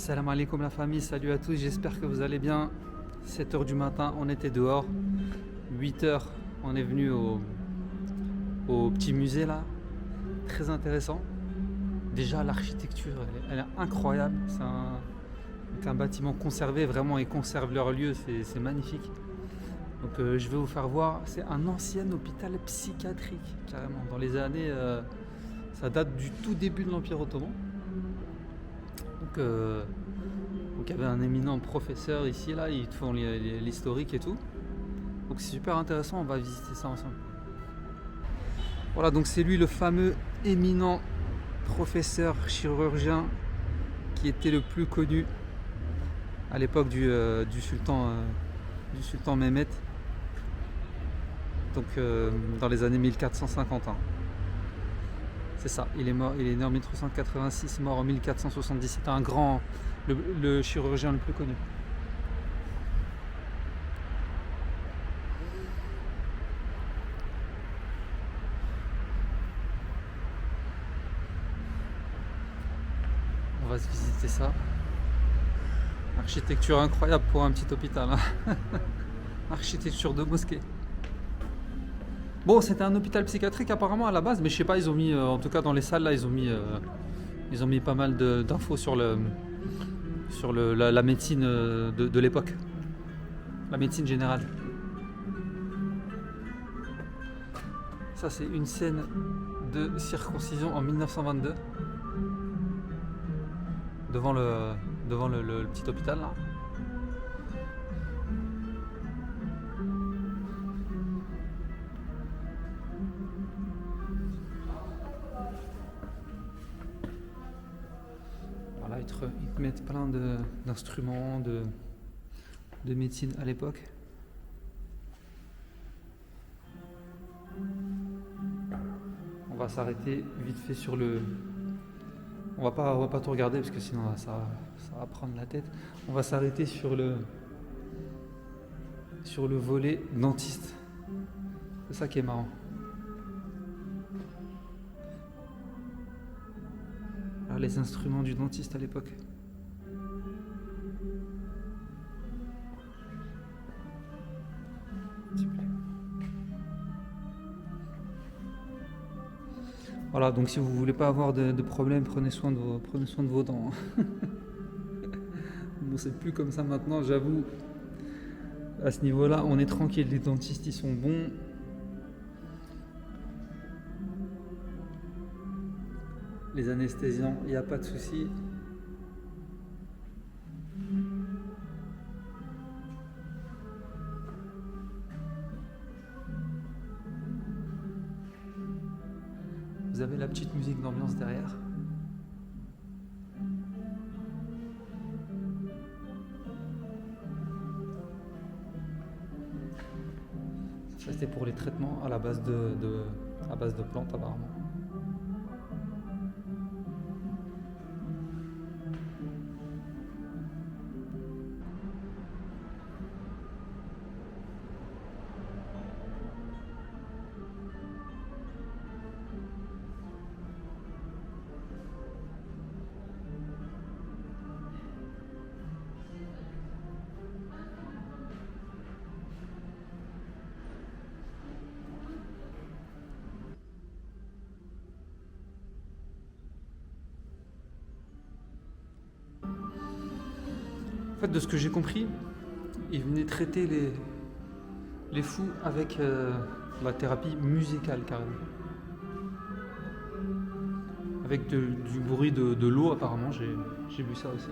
Salam alaikum la famille, salut à tous, j'espère que vous allez bien. 7h du matin, on était dehors. 8h, on est venu au petit musée là. Très intéressant. Déjà l'architecture, elle est incroyable. C'est un bâtiment conservé, vraiment ils conservent leur lieu, c'est magnifique. Donc je vais vous faire voir, c'est un ancien hôpital psychiatrique, carrément. Dans les années, ça date du tout début de l'Empire ottoman. Donc il y avait un éminent professeur ici, là, ils te font l'historique et tout. Donc c'est super intéressant, on va visiter ça ensemble. Voilà, donc c'est lui le fameux éminent professeur chirurgien qui était le plus connu à l'époque du sultan Mehmet. Donc dans les années 1450. C'est ça, il est né en 1386, mort en 1470. C'était un grand, le chirurgien le plus connu. On va se visiter ça. Architecture incroyable pour un petit hôpital. Architecture de mosquée. Bon, c'était un hôpital psychiatrique apparemment à la base, mais je sais pas, ils ont mis, en tout cas dans les salles là, ils ont mis pas mal d'infos sur la médecine de l'époque, la médecine générale. Ça, c'est une scène de circoncision en 1922 devant le petit hôpital là. Ils te mettent plein d'instruments de médecine à l'époque. On va s'arrêter vite fait sur le... On va pas tout regarder parce que sinon ça va prendre la tête. On va s'arrêter sur le volet dentiste. C'est ça qui est marrant. Les instruments du dentiste à l'époque. Voilà, donc si vous voulez pas avoir de problème, prenez soin de vos dents. Bon, c'est plus comme ça maintenant, j'avoue. À ce niveau-là, on est tranquille, les dentistes ils sont bons. Les anesthésiants, il n'y a pas de souci. Vous avez la petite musique d'ambiance derrière. Ça c'était pour les traitements à base de plantes apparemment. En fait, de ce que j'ai compris, ils venaient traiter les fous avec la thérapie musicale carrément. Avec du bruit de l'eau apparemment, j'ai vu ça aussi.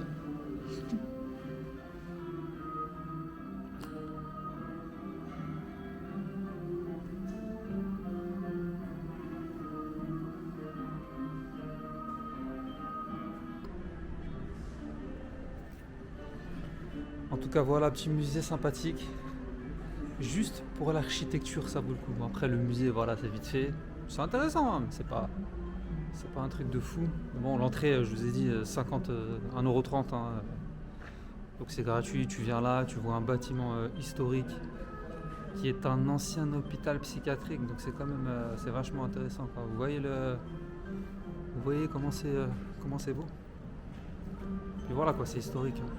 En tout cas voilà, petit musée sympathique. Juste pour l'architecture ça vaut le coup. Bon, après le musée voilà c'est vite fait. C'est intéressant hein, mais c'est pas un truc de fou. Bon l'entrée je vous ai dit 1,30 €. Hein. Donc c'est gratuit, tu viens là, tu vois un bâtiment historique qui est un ancien hôpital psychiatrique. Donc c'est quand même c'est vachement intéressant quoi. Vous voyez comment c'est beau. Et voilà quoi, c'est historique. Hein.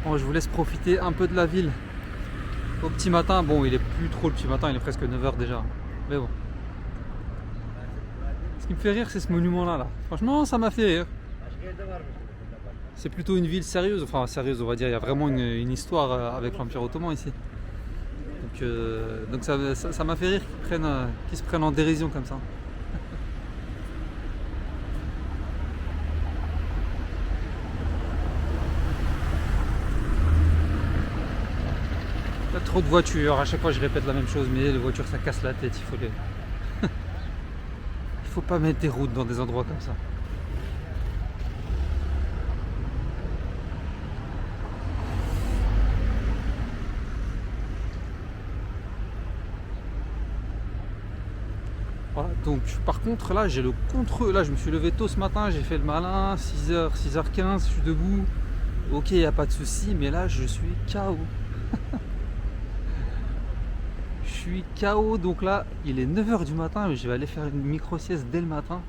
Bon, je vous laisse profiter un peu de la ville au petit matin. Bon, il est plus trop le petit matin, il est presque 9 h déjà. Mais bon. Ce qui me fait rire, c'est ce monument-là. Là. Franchement, ça m'a fait rire. C'est plutôt une ville sérieuse. Enfin, sérieuse, on va dire. Il y a vraiment une histoire avec l'Empire Ottoman ici. Donc ça m'a fait rire qu'ils se prennent en dérision comme ça. Il y a trop de voitures, à chaque fois je répète la même chose, mais les voitures ça casse la tête, il faut pas mettre des routes dans des endroits comme ça. Voilà, donc par contre là j'ai le contre, là je me suis levé tôt ce matin, j'ai fait le malin, 6h, 6h15, je suis debout, ok il n'y a pas de souci, mais là je suis KO. Je suis KO, donc là il est 9 h du matin, mais je vais aller faire une micro sieste dès le matin.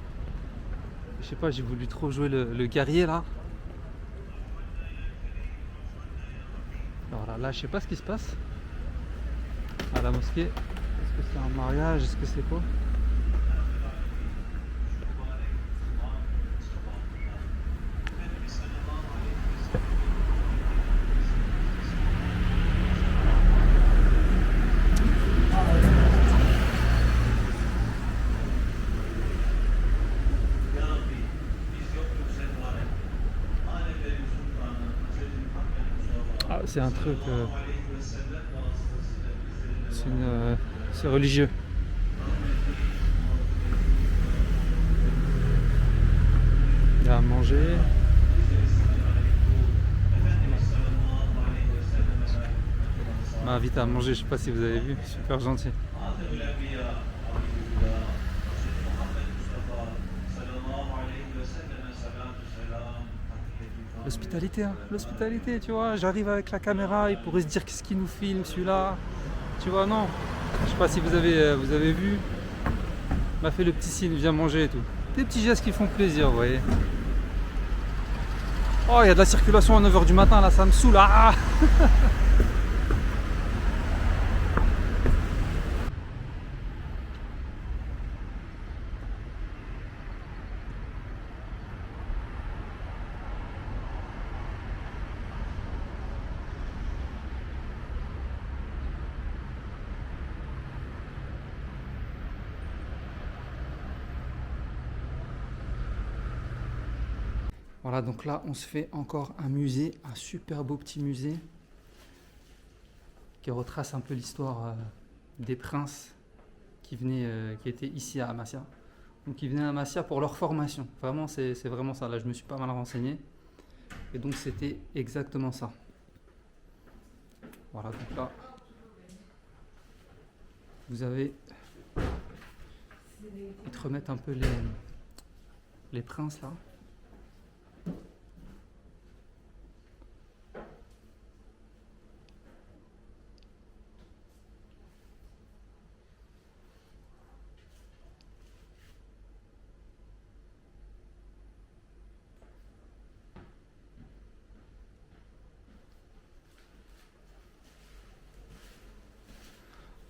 Je sais pas, j'ai voulu trop jouer le guerrier là. Alors là je sais pas ce qui se passe à la mosquée. Est-ce que c'est un mariage? Est-ce que c'est quoi? Ah, c'est un truc. C'est religieux. Il y a à manger. On m'a invité à manger, je sais pas si vous avez vu, super gentil. L'hospitalité, hein, l'hospitalité, tu vois, j'arrive avec la caméra, il pourrait se dire qu'est-ce qu'il nous filme celui-là, tu vois, non, je sais pas si vous avez vu, il m'a fait le petit signe, viens manger et tout, des petits gestes qui font plaisir, vous voyez. Oh, il y a de la circulation à 9 h du matin, là, ça me saoule, ah. Voilà, donc là, on se fait encore un musée, un super beau petit musée qui retrace un peu l'histoire des princes qui étaient ici à Amasya. Donc ils venaient à Amasya pour leur formation. Vraiment, c'est vraiment ça. Là, je me suis pas mal renseigné. Et donc, c'était exactement ça. Voilà, donc là, vous avez... Ils te remettent un peu les princes, là.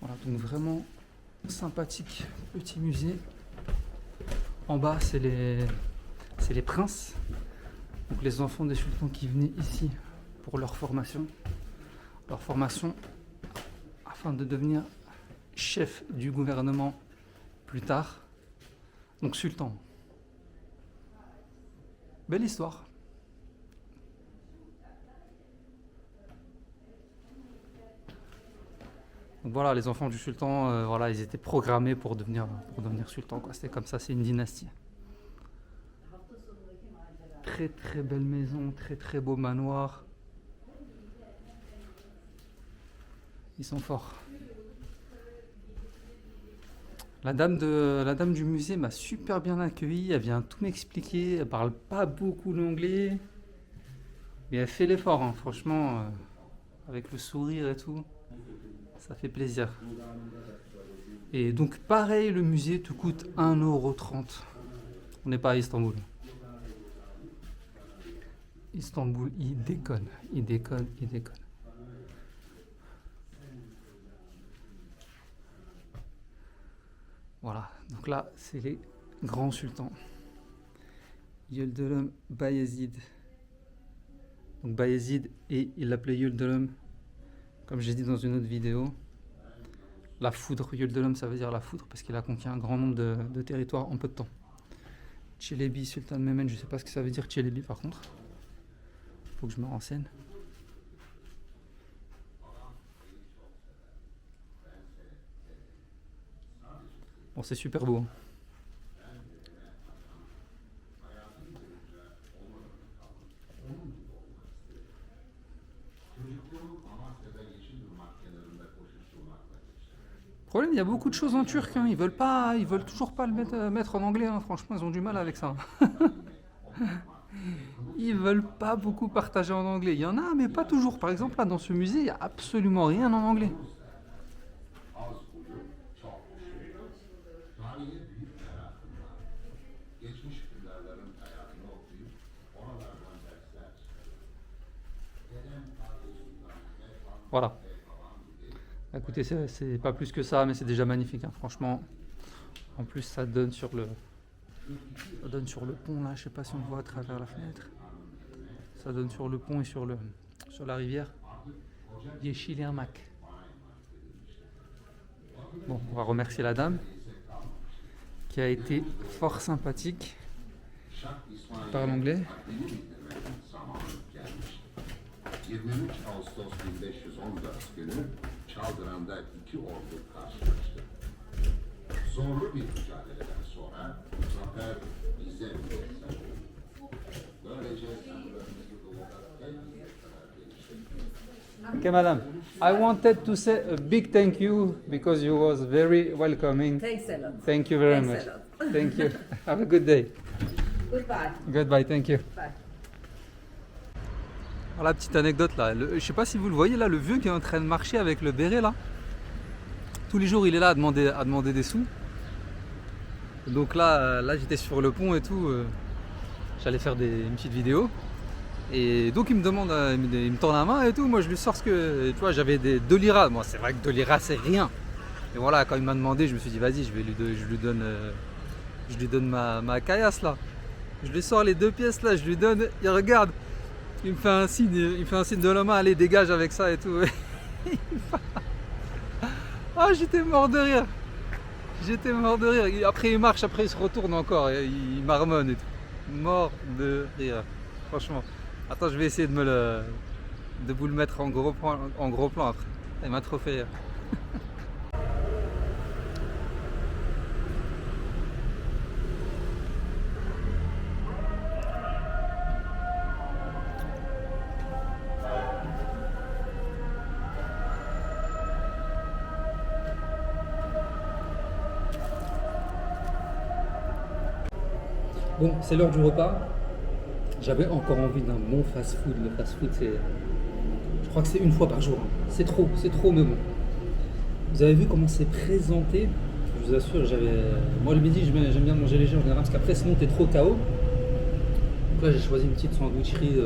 Voilà, donc vraiment sympathique petit musée. En bas, c'est c'est les princes. Donc les enfants des sultans qui venaient ici pour leur formation. Leur formation afin de devenir chef du gouvernement plus tard. Donc sultan. Belle histoire. Donc voilà, les enfants du sultan, voilà, ils étaient programmés pour devenir sultan, quoi. C'était comme ça, c'est une dynastie. Très très belle maison, très très beau manoir. Ils sont forts. La dame du musée m'a super bien accueilli, elle vient tout m'expliquer, elle parle pas beaucoup l'anglais, mais elle fait l'effort, hein. Franchement, avec le sourire et tout, ça fait plaisir. Et donc pareil, le musée te coûte 1,30 €. On n'est pas à Istanbul. Istanbul, il déconne. Voilà, donc là, c'est les grands sultans. Yıldırım Bayezid. Donc Bayezid, et il l'appelait Yıldırım, comme j'ai dit dans une autre vidéo. La foudre, Yıldırım, ça veut dire la foudre, parce qu'il a conquis un grand nombre de territoires en peu de temps. Çelebi, Sultan Mehmed, je ne sais pas ce que ça veut dire Çelebi par contre. Faut que je me renseigne. Bon, c'est super beau. Le problème, il y a beaucoup de choses en turc, hein. Ils veulent toujours pas le mettre en anglais, hein. Franchement, ils ont du mal avec ça. Ils veulent pas beaucoup partager en anglais. Il y en a, mais pas toujours. Par exemple, là, dans ce musée, il n'y a absolument rien en anglais. Voilà. Écoutez, c'est pas plus que ça, mais c'est déjà magnifique, hein. Franchement. En plus, ça donne sur le pont, là. Je sais pas si on le voit à travers la fenêtre. Ça donne sur le pont et sur la rivière. Yeşilırmak. Bon, on va remercier la dame qui a été fort sympathique. Elle parle anglais. 23 Ağustos 1514 günü Çaldıran'da iki ordu karşılaştı. Zorlu bir mücadeleden sonra zafer bize müyesser oldu. Böylece sınırlarımızı doğuda en iyi kadar geliştirdik. Okay, madam. I wanted to say a big thank you because you was very welcoming. Thanks a lot. Thank you very Thanks much. a lot. Thank you. Have a good day. Goodbye. Goodbye, thank you. Bye. Voilà, petite anecdote là. Je sais pas si vous le voyez là, le vieux qui est en train de marcher avec le béret là. Tous les jours, il est là à demander des sous. Donc là j'étais sur le pont et tout. J'allais faire une petite vidéo. Et donc il me demande, il me tend la main et tout. Moi je lui sors ce que, tu vois, j'avais des 2 liras. Moi c'est vrai que 2 liras c'est rien. Et voilà, quand il m'a demandé, je me suis dit vas-y, je lui donne ma caillasse là. Je lui sors les 2 pièces là, je lui donne, il regarde. Il me fait un signe de la main, allez dégage avec ça et tout. Ah, j'étais mort de rire. Après il marche, après il se retourne encore, et il marmonne et tout. Mort de rire, franchement. Attends, je vais essayer de vous le mettre en gros plan après. Il m'a trop fait rire. Bon, c'est l'heure du repas. J'avais encore envie d'un bon fast-food. Le fast-food, je crois que c'est une fois par jour. C'est trop, mais bon. Vous avez vu comment c'est présenté. Je vous assure, moi le midi, j'aime bien manger léger en général, parce qu'après sinon t'es trop KO. Donc là, j'ai choisi une petite sandwicherie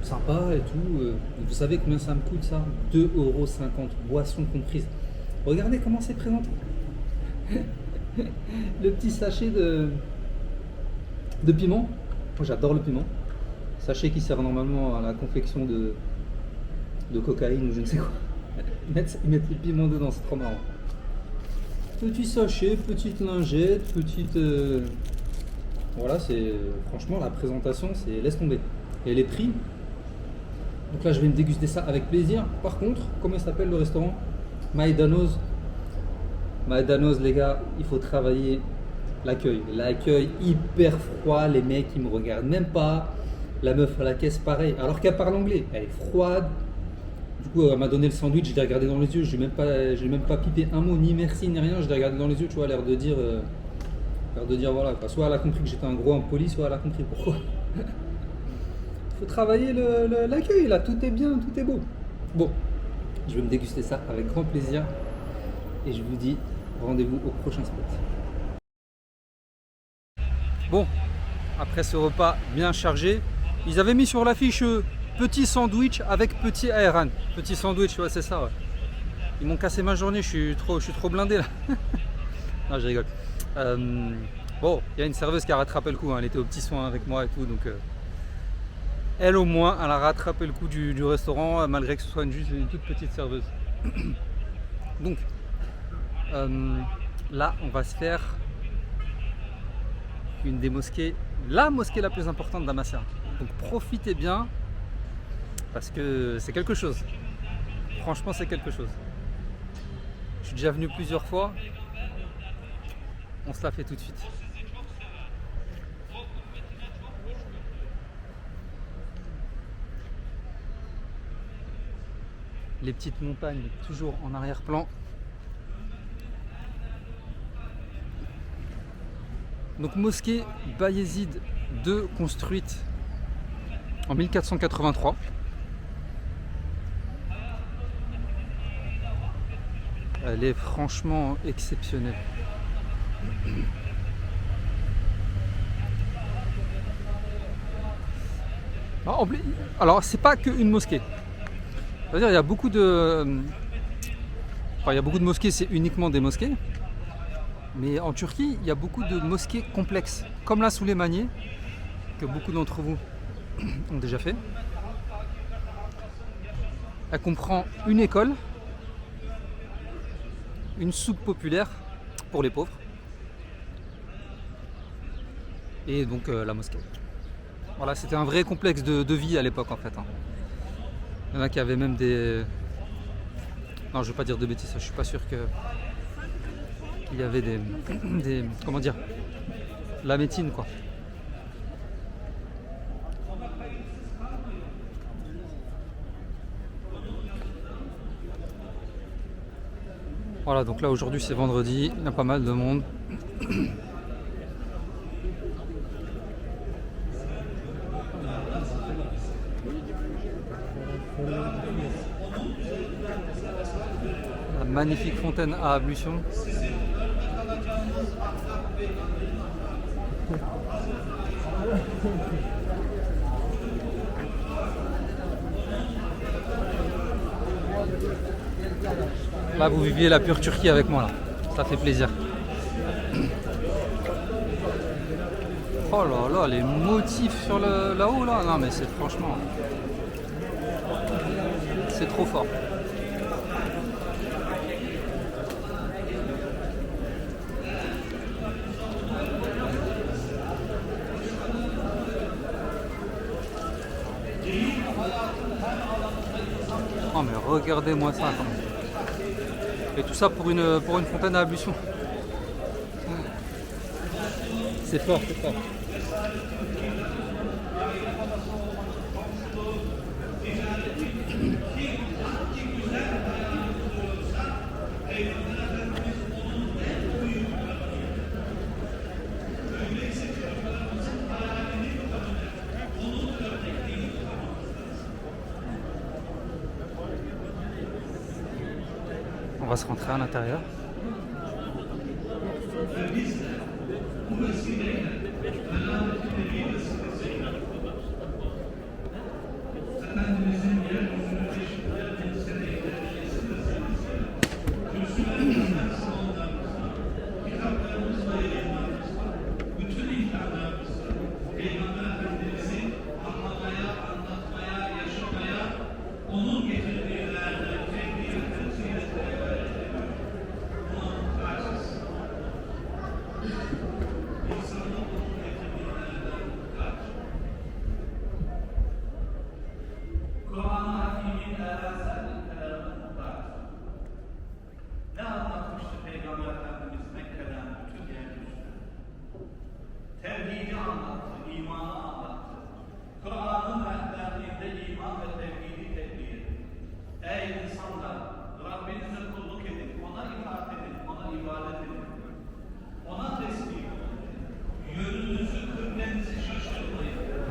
sympa et tout. Vous savez combien ça me coûte ça? 2,50 €, boisson comprise. Regardez comment c'est présenté. Le petit sachet de de piment. Moi j'adore le piment. Sachet qui sert normalement à la confection de cocaïne ou je ne sais quoi. Ils mettent les piments dedans, c'est trop marrant. Petit sachet, petite lingette, petite... Voilà, c'est... Franchement, la présentation, c'est... Laisse tomber. Et les prix... Donc là, je vais me déguster ça avec plaisir. Par contre, comment il s'appelle le restaurant? Maïdanoz. Maïdanoz, les gars, il faut travailler l'accueil. L'accueil hyper froid, les mecs, ils me regardent même pas. La meuf à la caisse, pareil. Alors qu'elle parle anglais, elle est froide. Du coup, elle m'a donné le sandwich, je l'ai regardé dans les yeux, je n'ai même pas pipé un mot, ni merci, ni rien. Je l'ai regardé dans les yeux, tu vois, l'air de dire voilà. Quoi. Soit elle a compris que j'étais un gros impoli, soit elle a compris pourquoi. Il faut travailler l'accueil, là, tout est bien, tout est beau. Bon, je vais me déguster ça avec grand plaisir. Et je vous dis rendez-vous au prochain spot. Bon, après ce repas bien chargé, ils avaient mis sur l'affiche petit sandwich avec petit ayran. Petit sandwich, ouais, c'est ça. Ouais. Ils m'ont cassé ma journée, je suis trop blindé là. Non, je rigole. Bon, il y a une serveuse qui a rattrapé le coup, hein. Elle était aux petits soins avec moi et tout, donc elle au moins, elle a rattrapé le coup du restaurant, malgré que ce soit juste une toute petite serveuse. Donc, là, on va se faire une des mosquées, la mosquée la plus importante d'Amasia. Donc profitez bien, parce que c'est quelque chose. Franchement, c'est quelque chose. Je suis déjà venu plusieurs fois. On se la fait tout de suite. Les petites montagnes toujours en arrière-plan. Donc mosquée Bayezid II construite en 1483. Elle est franchement exceptionnelle. Alors c'est pas qu'une mosquée. C'est-à-dire il y a beaucoup de... Enfin, il y a beaucoup de mosquées, c'est uniquement des mosquées. Mais en Turquie, il y a beaucoup de mosquées complexes, comme la Souleymaniye, que beaucoup d'entre vous ont déjà fait. Elle comprend une école, une soupe populaire pour les pauvres, et donc la mosquée. Voilà, c'était un vrai complexe de vie à l'époque en fait. Hein. Il y en a qui avaient même des... Non, je ne vais pas dire de bêtises, je suis pas sûr que... Il y avait des comment dire, la médecine quoi. Voilà, donc là aujourd'hui c'est vendredi, il y a pas mal de monde. La magnifique fontaine à ablution. Là vous viviez la pure Turquie avec moi là, ça fait plaisir. Oh là là, les motifs sur là-haut là, non mais c'est franchement, c'est trop fort. Oh mais regardez-moi ça quand même. Et tout ça pour une fontaine à ablution. C'est fort, c'est fort. On va se rentrer à l'intérieur.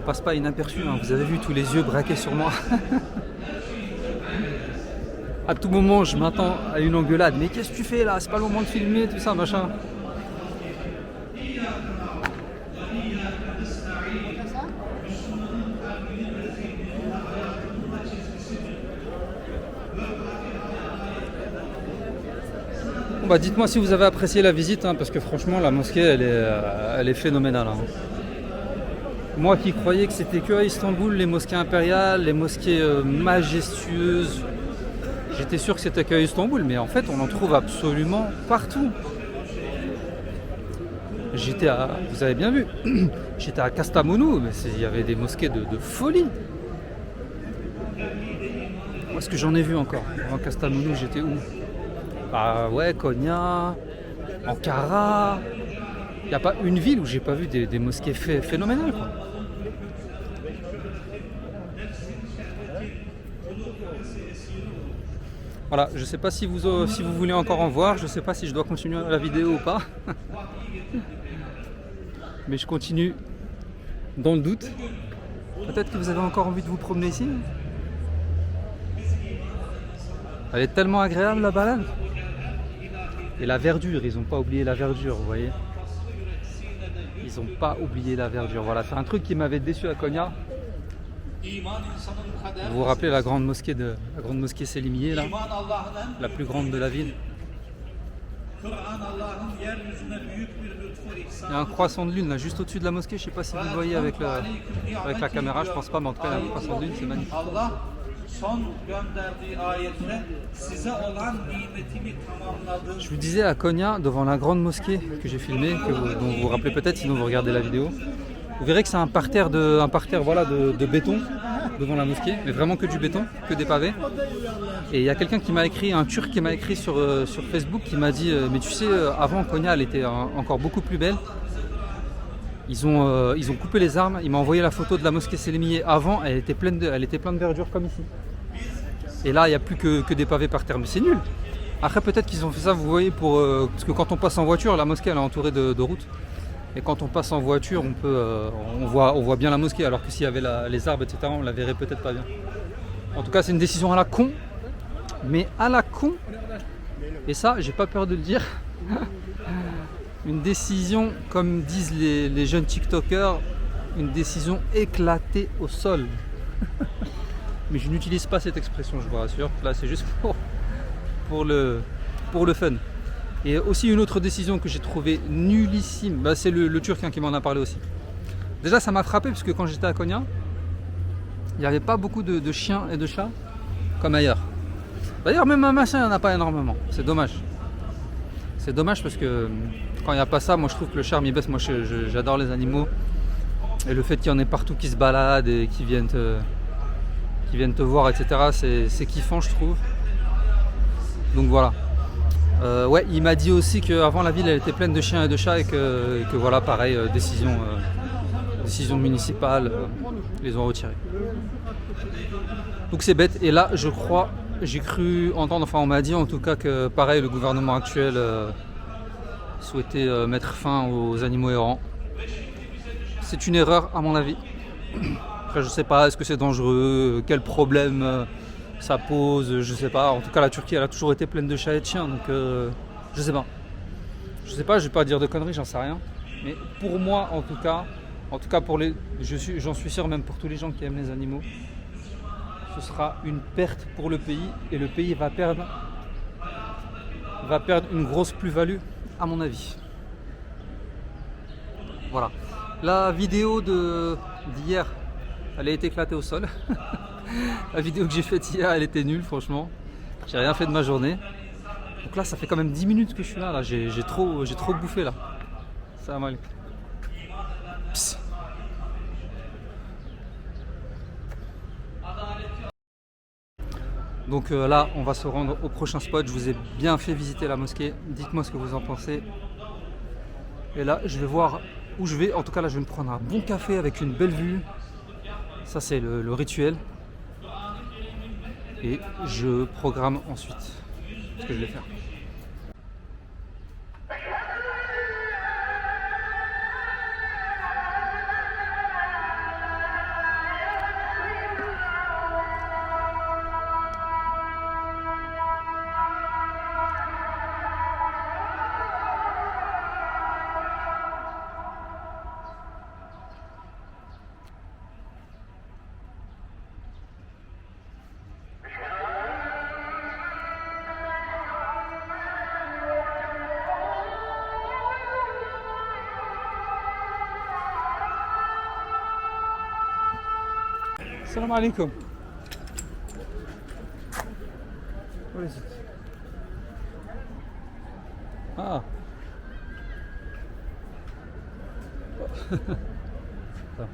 passe pas inaperçu, hein. Vous avez vu tous les yeux braqués sur moi. À tout moment, je m'attends à une engueulade. Mais qu'est-ce que tu fais là? C'est pas le moment de filmer, tout ça, machin. Bon bah dites-moi si vous avez apprécié la visite, hein, parce que franchement la mosquée elle est phénoménale. Hein. Moi qui croyais que c'était que à Istanbul les mosquées impériales, les mosquées majestueuses, j'étais sûr que c'était qu'à Istanbul, mais en fait on en trouve absolument partout. Vous avez bien vu, j'étais à Kastamonu, mais il y avait des mosquées de folie. Où est-ce que j'en ai vu encore? Avant Kastamonu, j'étais où? Bah ouais, Konya, Ankara. Il n'y a pas une ville où j'ai pas vu des mosquées phénoménales, quoi. Voilà, je sais pas si vous voulez encore en voir, je sais pas si je dois continuer la vidéo ou pas. Mais je continue dans le doute. Peut-être que vous avez encore envie de vous promener ici. Elle est tellement agréable la balade. Et la verdure, ils n'ont pas oublié la verdure, vous voyez. Ils n'ont pas oublié la verdure. Voilà, c'est un truc qui m'avait déçu à Konya. Vous vous rappelez la grande mosquée Selimiye là, la plus grande de la ville. Il y a un croissant de lune là juste au-dessus de la mosquée. Je ne sais pas si vous le voyez avec la caméra, je pense pas, mais en tout cas il y a un croissant de lune, c'est magnifique. Je vous disais à Konya, devant la grande mosquée que j'ai filmée, dont vous vous rappelez peut-être, sinon vous regardez la vidéo, vous verrez que c'est un parterre voilà, de béton devant la mosquée, mais vraiment que du béton, que des pavés. Et il y a quelqu'un qui m'a écrit, un Turc qui m'a écrit sur Facebook, qui m'a dit mais tu sais, avant Konya elle était encore beaucoup plus belle. Ils ont coupé les arbres, il m'a envoyé la photo de la mosquée Selimiye avant, elle était pleine de verdure comme ici. Et là il n'y a plus que des pavés par terre, mais c'est nul. Après peut-être qu'ils ont fait ça, vous voyez, parce que quand on passe en voiture, la mosquée elle est entourée de routes. Et quand on passe en voiture, on voit bien la mosquée, alors que s'il y avait les arbres, etc., on la verrait peut-être pas bien. En tout cas, c'est une décision à la con, mais à la con, et ça, j'ai pas peur de le dire, une décision, comme disent les jeunes TikTokers, une décision éclatée au sol. Mais je n'utilise pas cette expression, je vous rassure, là c'est juste pour le fun. Et aussi une autre décision que j'ai trouvée nullissime, bah, c'est le Turc qui m'en a parlé aussi. Déjà ça m'a frappé parce que quand j'étais à Konya, il n'y avait pas beaucoup de chiens et de chats comme ailleurs. D'ailleurs même un machin il n'y en a pas énormément, c'est dommage. C'est dommage parce que quand il n'y a pas ça, moi je trouve que le charme il baisse. Moi j'adore les animaux. Et le fait qu'il y en ait partout qui se baladent et qui viennent te voir, etc. C'est kiffant je trouve. Donc voilà. Ouais, il m'a dit aussi qu'avant la ville elle était pleine de chiens et de chats et que voilà, pareil, décision municipale, ils les ont retirés. Donc c'est bête. Et là, je crois, j'ai cru entendre, enfin on m'a dit en tout cas que pareil, le gouvernement actuel souhaitait mettre fin aux animaux errants. C'est une erreur à mon avis. Après, je sais pas, est-ce que c'est dangereux, quel problème ça pose, je sais pas. En tout cas la Turquie elle a toujours été pleine de chats et de chiens, donc je sais pas, je vais pas dire de conneries, j'en sais rien, mais pour moi en tout cas j'en suis sûr, même pour tous les gens qui aiment les animaux, ce sera une perte pour le pays, et le pays va perdre une grosse plus-value à mon avis. Voilà, la vidéo d'hier elle a été éclatée au sol. La vidéo que j'ai faite hier, elle était nulle, franchement. J'ai rien fait de ma journée. Donc là, ça fait quand même 10 minutes que je suis là. J'ai trop bouffé là. Ça va mal. Psst. Donc là, on va se rendre au prochain spot. Je vous ai bien fait visiter la mosquée. Dites-moi ce que vous en pensez. Et là, je vais voir où je vais. En tout cas, là, je vais me prendre un bon café avec une belle vue. Ça, c'est le rituel. Et je programme ensuite ce que je vais faire. Salam alaikum. What is it? Ah. Tamam.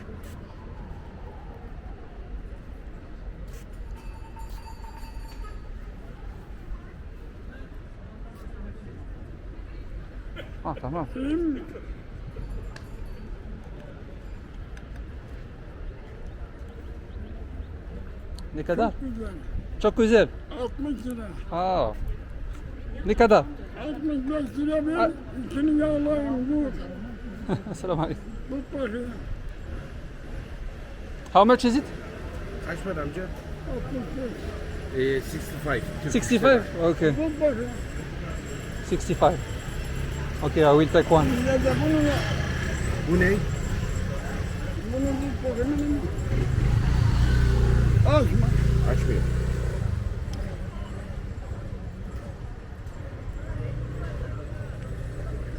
Ah tamam. Ne kadar? Güzel. Çok güzel. 60 lira. Aa. Ne kadar? 65 lira ver. İçini yağlayın. Vur. Selam aleyküm. Tut bakayım. How much is it? Kaç para amca? 65. 65. 65? Okay. Tut bakayım. 65. Okay, I will take one. Ya da bunu ya. Bu ne? Bunu tut bakayım. Açma. Açmıyor.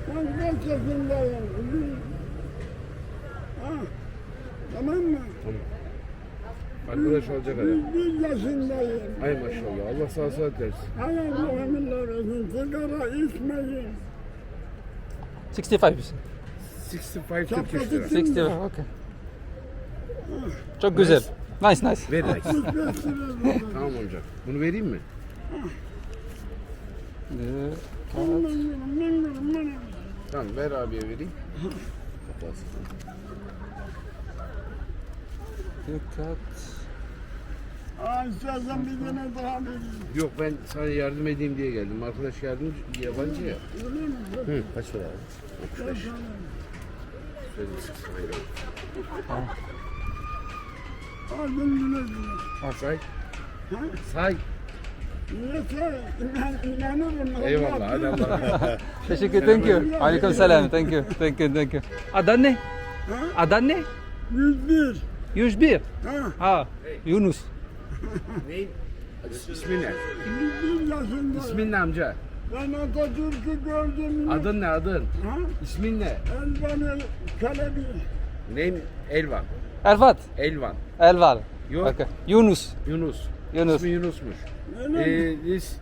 Ben kaç yaşındayım? Ha. Tamam mı? Arkadaş olacak adam. 101 yaşındayım. Ay maşallah. Allah sağ saat versin. Hay Allah'ım olsun. Sigara içmeyin. 65 misin? 65 Turkish lira. 60, okay. Çok güzel. Nice, nice. Ver like. 65 lira. Tamam amca. Bunu vereyim mi? Memnunum. Tamam ver abiye vereyim. Kapatsın. Dikkat. İstersen bir tane daha vereyim. Yok ben sana yardım edeyim diye geldim. Arkadaş yardımcı yabancı ya. Öyle mi? Hı, kaç para abi? 65. Söyledim 65. Aldım güle güle. Say. Say. Neyse, inanırım. Eyvallah hadi Allah. Teşekkür, thank you. Aleyküm selam, thank you, thank you, thank you. Adan ne? Ha? Adan ne? 101. 101. Ha? Ha, Yunus. Neyin? İsmin ne? 101 yaşındayım. İsmin ne amca? Ben Atatürk'ü gördüm. Adın ne adın? Ha? İsmin ne? Elvan'ı Kelebi. Neyim? Elvan. Erfat. Elvan. Elval. Yok. Okay. Yunus. Yunus. Yunus. İsmi Yunus'muş. Öyle mi? This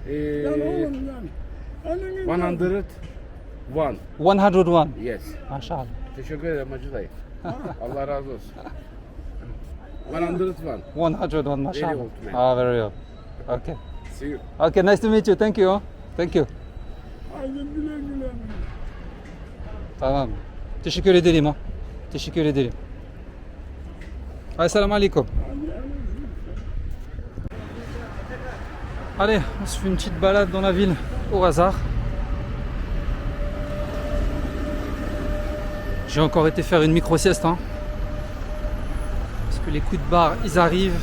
Gel oğlum gel. Elini gel. 101. 101. Yes. Maşallah. Teşekkür ederim Hacı dayı. Allah razı olsun. 101. 101, maşallah. old man. Ah, very well. Okay. See you. Okay, nice to meet you. Thank you. Thank you. Haydi güle güle. Tamam. Teşekkür ederim ha. Teşekkür ederim. Assalamu alaikum. Allez, on se fait une petite balade dans la ville au hasard. J'ai encore été faire une micro-sieste, hein, parce que les coups de barre, ils arrivent,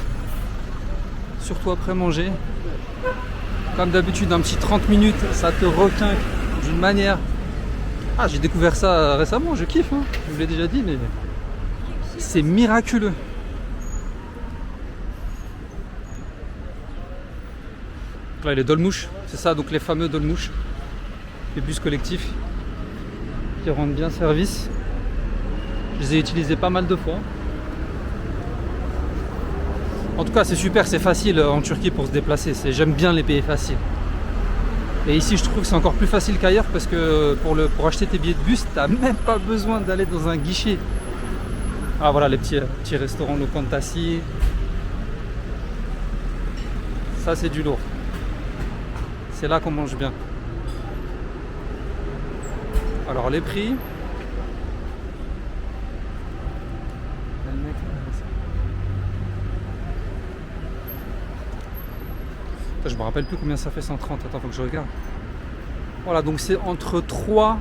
surtout après manger. Comme d'habitude, un petit 30 minutes, ça te requinque d'une manière. Ah, j'ai découvert ça récemment, je kiffe, hein. Je vous l'ai déjà dit, mais c'est miraculeux. Là, les dolmouches, c'est ça, donc les fameux dolmouches, les bus collectifs qui rendent bien service. Je les ai utilisés pas mal de fois. En tout cas, c'est super, c'est facile en Turquie pour se déplacer. J'aime bien les pays faciles. Et ici, je trouve que c'est encore plus facile qu'ailleurs parce que pour acheter tes billets de bus, t'as même pas besoin d'aller dans un guichet. Ah voilà, les petits restaurants Lokantassi. Ça, c'est du lourd. C'est là qu'on mange bien. Alors les prix. Je me rappelle plus combien ça fait 130. Attends, faut que je regarde. Voilà, donc c'est entre 3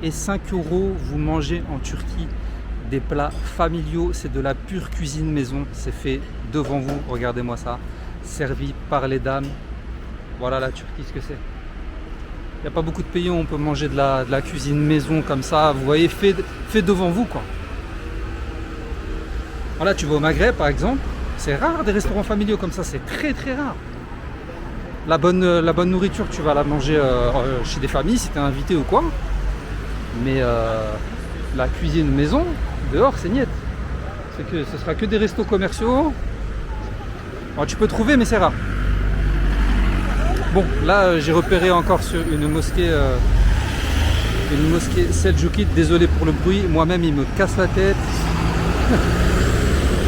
et 5 euros. Vous mangez en Turquie des plats familiaux. C'est de la pure cuisine maison. C'est fait devant vous. Regardez-moi ça. Servi par les dames. Voilà la Turquie, ce que c'est. Il n'y a pas beaucoup de pays où on peut manger de la cuisine maison comme ça. Vous voyez, fait devant vous, quoi. Voilà, tu vas au Maghreb, par exemple. C'est rare des restaurants familiaux comme ça. C'est très, très rare. La bonne nourriture, tu vas la manger chez des familles si tu es invité ou quoi. Mais la cuisine maison, dehors, c'est niet. c'est que ce sera que des restos commerciaux. Alors, tu peux trouver, mais c'est rare. Bon, là, j'ai repéré encore sur une mosquée seldjoukide. Désolé pour le bruit, moi-même, il me casse la tête.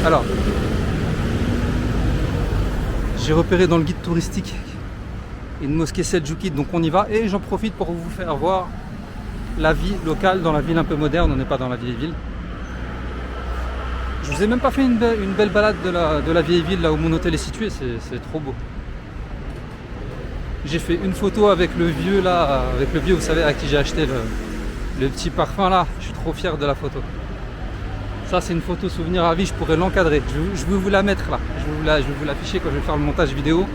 Alors, j'ai repéré dans le guide touristique une mosquée seldjoukide, donc on y va. Et j'en profite pour vous faire voir la vie locale dans la ville un peu moderne. On n'est pas dans la vieille ville. Je vous ai même pas fait une belle balade de la vieille ville, là où mon hôtel est situé. C'est trop beau. J'ai fait une photo avec le vieux là, vous savez, à qui j'ai acheté le petit parfum là. Je suis trop fier de la photo. Ça, c'est une photo souvenir à vie, je pourrais l'encadrer. Je vais vous la mettre là. Je vais vous l'afficher quand je vais faire le montage vidéo.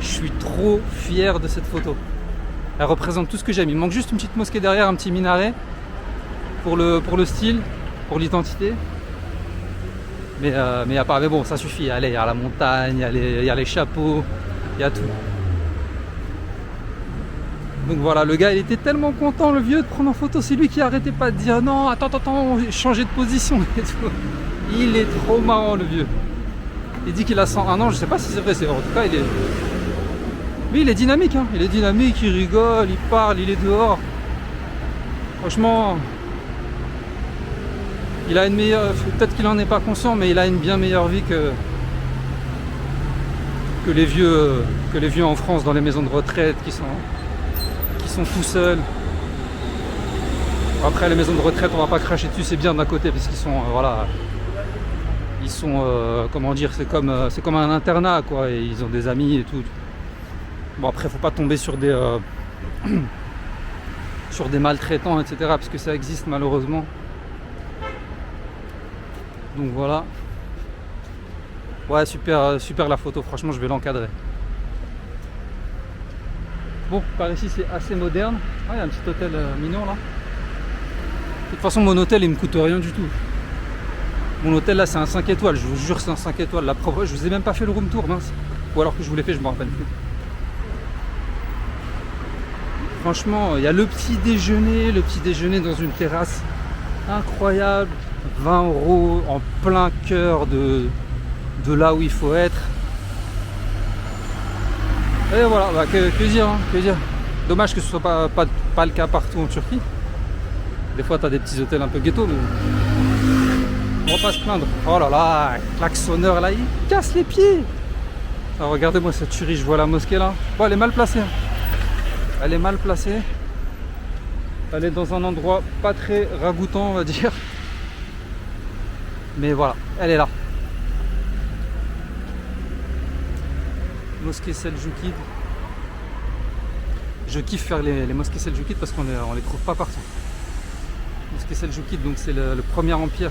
Je suis trop fier de cette photo. Elle représente tout ce que j'aime. Il me manque juste une petite mosquée derrière, un petit minaret pour le style, pour l'identité. Mais à part, mais bon, ça suffit. Allez, il y a la montagne, il y a les chapeaux, il y a tout. Donc voilà, le gars il était tellement content, le vieux, de prendre en photo. C'est lui qui arrêtait pas de dire non, attends, changer de position et tout. Il est trop marrant, le vieux. Il dit qu'il a 101 ans, je sais pas si c'est vrai, en tout cas il est. Mais il est dynamique, hein. Il est dynamique, il rigole, il parle, il est dehors. Franchement, il a une meilleure. Peut-être qu'il en est pas conscient, mais il a une bien meilleure vie que les vieux en France dans les maisons de retraite qui sont tout seuls. Après, les maisons de retraite, on va pas cracher dessus, c'est bien d'un côté parce qu'ils sont voilà, ils sont comment dire, c'est comme un internat quoi, et ils ont des amis et tout. Bon, après, faut pas tomber sur des sur des maltraitants, etc., parce que ça existe malheureusement. Donc voilà. Ouais, super la photo, franchement je vais l'encadrer. Bon, par ici c'est assez moderne. Ah, il y a un petit hôtel mignon là. De toute façon mon hôtel il me coûte rien du tout. Mon hôtel là c'est un 5 étoiles, je vous jure c'est un 5 étoiles. La preuve, je vous ai même pas fait le room tour, mince. Ou alors que je vous l'ai fait, je me rappelle plus. Franchement, il y a le petit déjeuner dans une terrasse incroyable. 20 € en plein cœur de là où il faut être. Et voilà, bah, que dire, hein, que dire. Dommage que ce soit pas le cas partout en Turquie. Des fois, tu as des petits hôtels un peu ghetto, mais on va pas se plaindre. Oh là là, klaxonneur là, il casse les pieds. Alors, regardez-moi cette tuerie, je vois la mosquée là. Bon, elle est mal placée. Elle est mal placée. Elle est dans un endroit pas très ragoûtant, on va dire. Mais voilà, elle est là. Mosquée seldjoukide. Je kiffe faire les mosquées seldjoukides parce qu'on les trouve pas partout. Mosquée seldjoukide, donc c'est le premier empire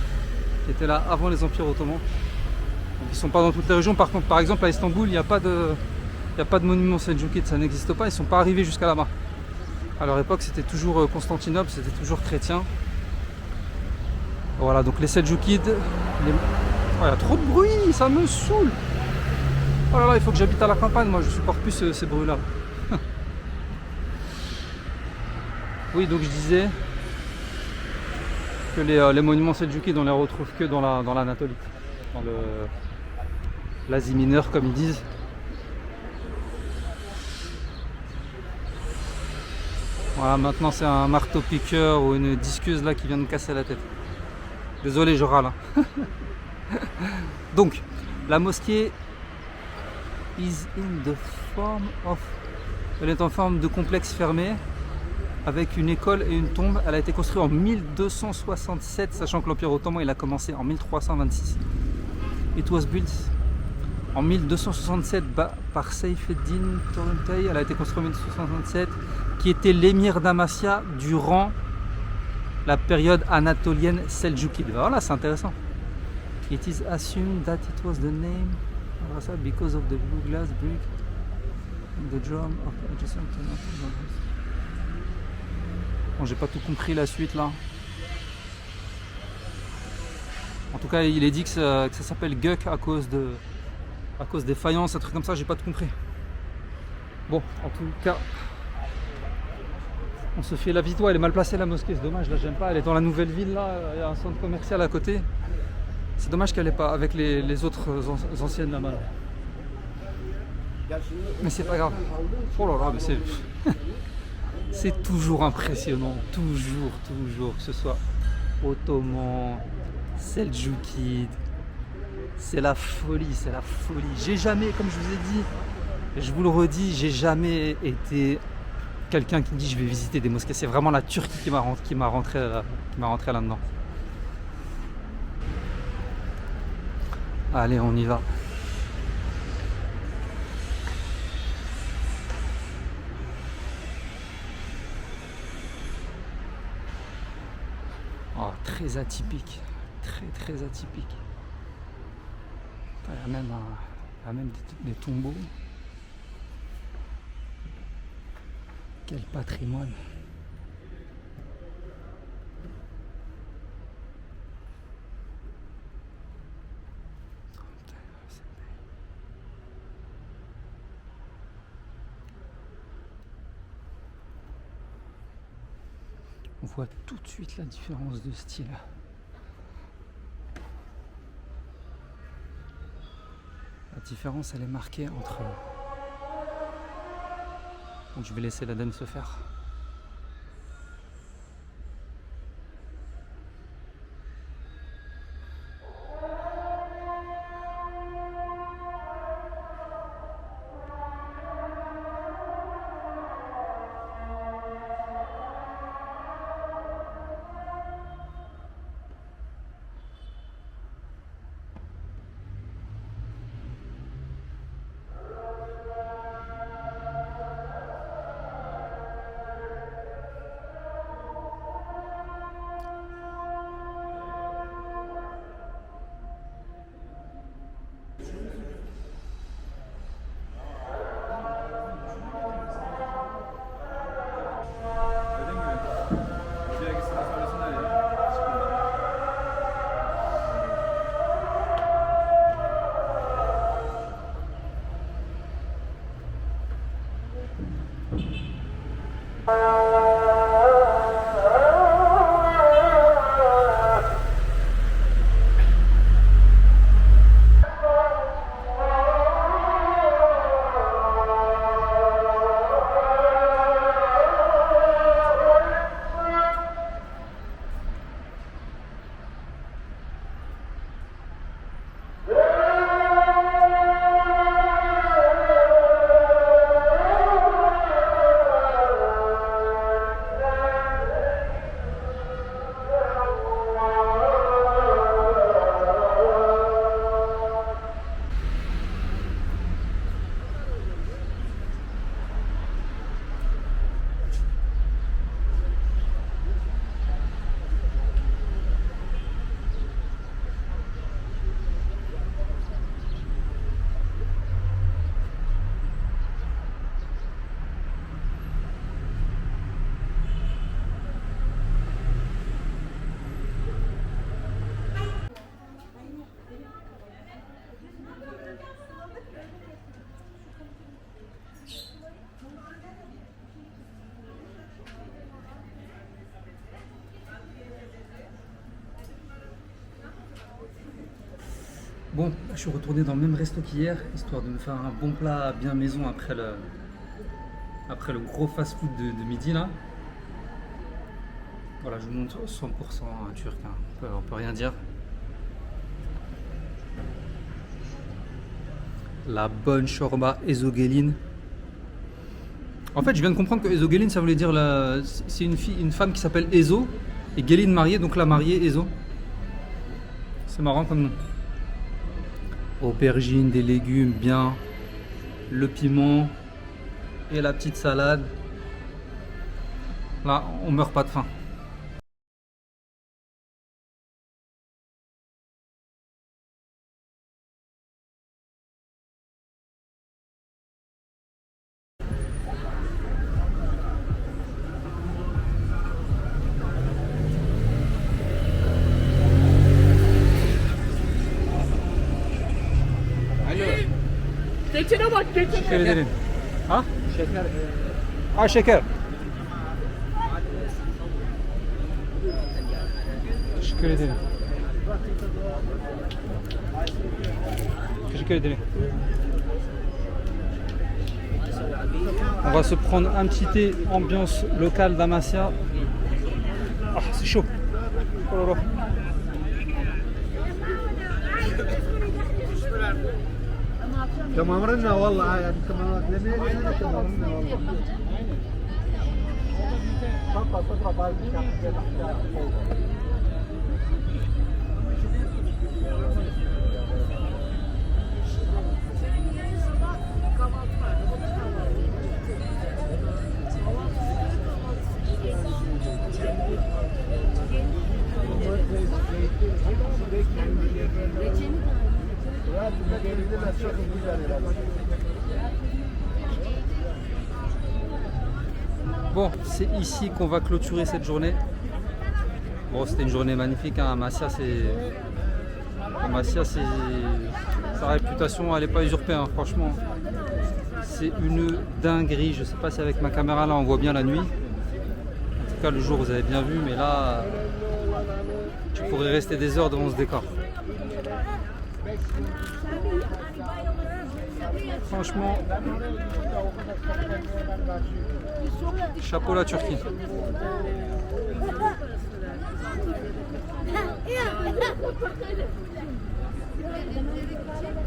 qui était là avant les empires ottomans. Donc, ils sont pas dans toutes les régions. Par contre, par exemple à Istanbul, il n'y a pas de monument seldjoukide, ça n'existe pas. Ils sont pas arrivés jusqu'à là-bas. À leur époque, c'était toujours Constantinople, c'était toujours chrétien. Voilà, donc les seldjoukides. Oh, il y a trop de bruit, ça me saoule. Oh là là, il faut que j'habite à la campagne, moi je supporte plus ces bruits-là. Oui, donc je disais que les monuments seldjoukides, on les retrouve que dans l'Anatolie, dans l'Asie mineure, comme ils disent. Voilà, maintenant c'est un marteau-piqueur ou une disqueuse là qui vient de me casser la tête. Désolé, je râle. Donc, la mosquée elle est en forme de complexe fermé avec une école et une tombe. Elle a été construite en 1267, sachant que l'Empire ottoman il a commencé en 1326. It was built en 1267 par Seyfeddin Torrentay. Elle a été construite en 1267, qui était l'émir d'Amasya durant la période anatolienne seldjoukide. Voilà, c'est intéressant. It is assumed that it was the name because of the blue glass brick and the drum of adjacent. Bon, j'ai pas tout compris la suite là. En tout cas, il est dit que ça s'appelle Gök à cause des faïences, un truc comme ça, j'ai pas tout compris. Bon, en tout cas, on se fait la victoire. Elle est mal placée la mosquée, c'est dommage, là j'aime pas. Elle est dans la nouvelle ville là, il y a un centre commercial à côté. C'est dommage qu'elle n'est pas avec les autres anciennes là-bas. Mais c'est pas grave. Oh là là, mais c'est... c'est toujours impressionnant. Toujours. Que ce soit Ottoman, Seljoukides. C'est la folie. J'ai jamais, comme je vous ai dit, je vous le redis, j'ai jamais été quelqu'un qui dit je vais visiter des mosquées. C'est vraiment la Turquie qui m'a rentré là-dedans. Allez, on y va. Oh, très atypique. Très atypique. Il y a même des tombeaux. Quel patrimoine. On voit tout de suite la différence de style. La différence, elle est marquée entre... Donc je vais laisser la dame se faire. Bon, je suis retourné dans le même resto qu'hier, histoire de me faire un bon plat bien maison après le gros fast-food de midi là. Voilà, je vous montre 100% turc, hein. On peut rien dire. La bonne chorba ezogelin. En fait, je viens de comprendre que ezogelin, ça voulait dire c'est une femme qui s'appelle Ezo et Gelin mariée, donc la mariée Ezo. C'est marrant comme nom. Aubergines, des légumes bien, le piment et la petite salade. Là, on meurt pas de faim. Geçene bak geçene. Teşekkür ederim. Ha? Şeker. Ha şeker. Teşekkür ederim. On va se prendre un petit thé ambiance locale d'Amasya. Ah, c'est chaud. Oh là là. تمامرنا والله انت ما لنا تمامرنا والله فقط تضرب هاي Bon, c'est ici qu'on va clôturer cette journée. Bon, c'était une journée magnifique, hein. Amasya, sa réputation, elle n'est pas usurpée, hein, franchement. C'est une dinguerie. Je sais pas si avec ma caméra là on voit bien la nuit. En tout cas, le jour vous avez bien vu, mais là, tu pourrais rester des heures devant ce décor. Franchement, chapeau la Turquie.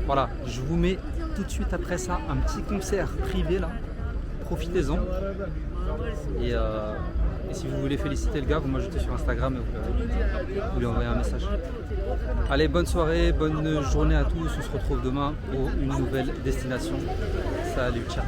Voilà, je vous mets tout de suite après ça un petit concert privé là. Profitez-en. Et si vous voulez féliciter le gars, vous m'ajoutez sur Instagram et vous lui envoyez un message. Allez, bonne soirée, bonne journée à tous. On se retrouve demain pour une nouvelle destination. Salut, ciao.